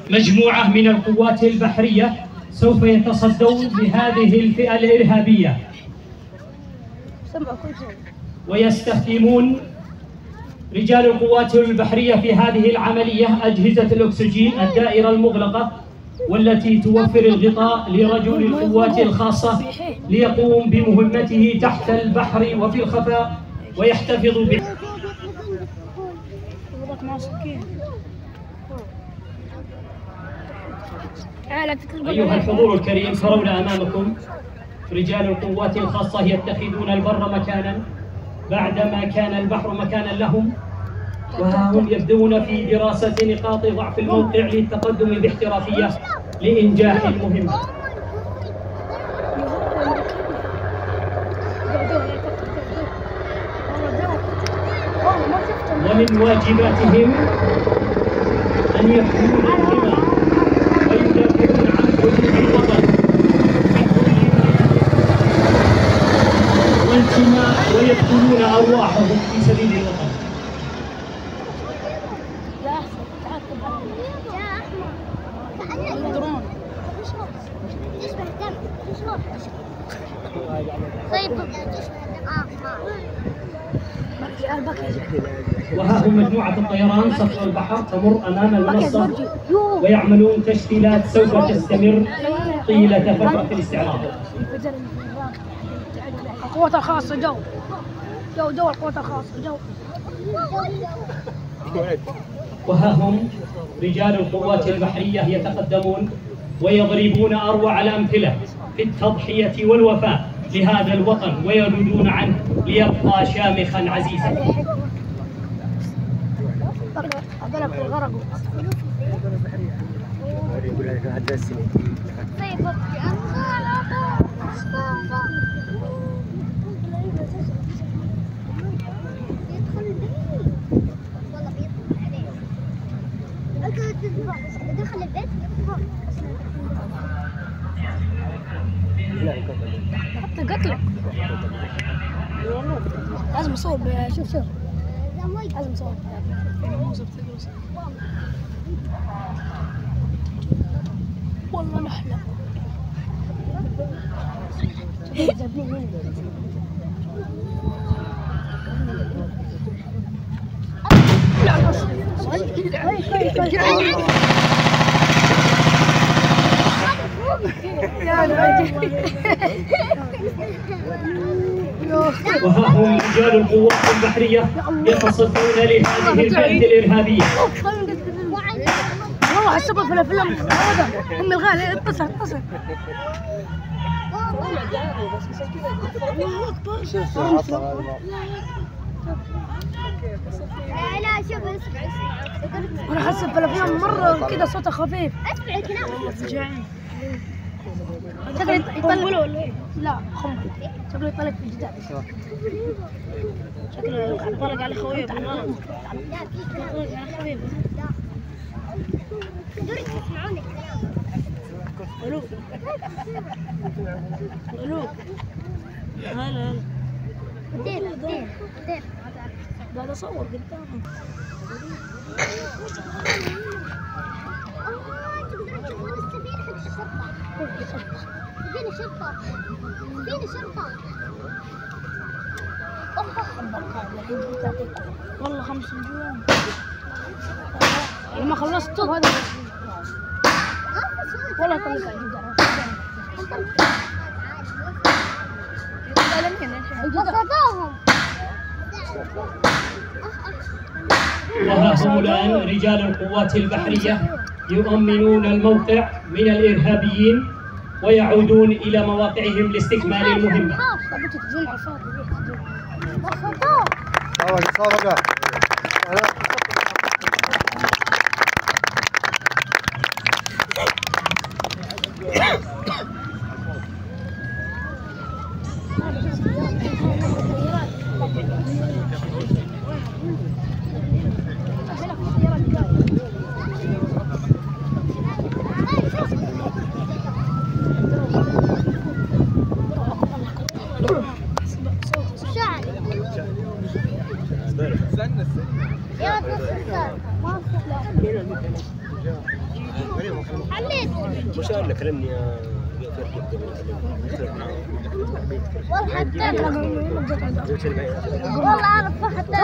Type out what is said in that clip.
مجموعة من القوات البحرية سوف يتصدون لهذه الفئة الإرهابية ويستخدمون رجال القوات البحرية في هذه العملية أجهزة الأكسجين الدائرة المغلقة والتي توفر الغطاء لرجل القوات الخاصة ليقوم بمهمته تحت البحر وفي الخفاء ويحتفظ ب أيها الحضور الكريم، ترون أمامكم رجال القوات الخاصة يتخذون البر مكانا بعدما كان البحر مكانا لهم، وها هم يبدون في دراسة نقاط ضعف الموقع للتقدم باحترافية لإنجاح المهمة. ومن واجباتهم أن يحمون الدماء ويدافعون عن حدود الوطن والانتماء ويبذلون أرواحهم في سبيل الوطن. وها هم مجموعة الطيران صف البحر تمر أمام المنصة ويعملون تشكيلات سوف تستمر طيلة فترة الاستعراض. القوات الخاصة جو القوات الخاصة جو. وها هم رجال القوات البحرية يتقدمون ويضربون أروع الأمثلة في التضحية والوفاء لهذا الوطن ويردون عنه ليبقى شامخا عزيزا. دخل البيت حتى قتله لازم اصور. شوف لازم اصور. والله نحلم. وها هم رجال القوات البحرية يتصدون لهذه الفئة الإرهابية. والله السبب في الافلام هذا ام الغالي اتصل لا شوف انا حاسب في الافلام مره كذا صوته خفيف. اسمع الكلام. شكله يطلع ولا ايه؟ لا خمر. شكله يطلع في الجدار. شكله يطلق على خويه. لا في خويه. دوري تسمعون الكلام. الو هلا دير قاعد اصور قدامهم. سفينة شرطة. والله 5 نجوم. لما خلصت هذا والله طلع وها هم الآن رجال القوات البحرية يؤمنون الموقع من الإرهابيين ويعودون إلى مواقعهم لاستكمال المهمة. استنى يا حليت مش قال لك كلمني يا والله حتى والله اعرف حتى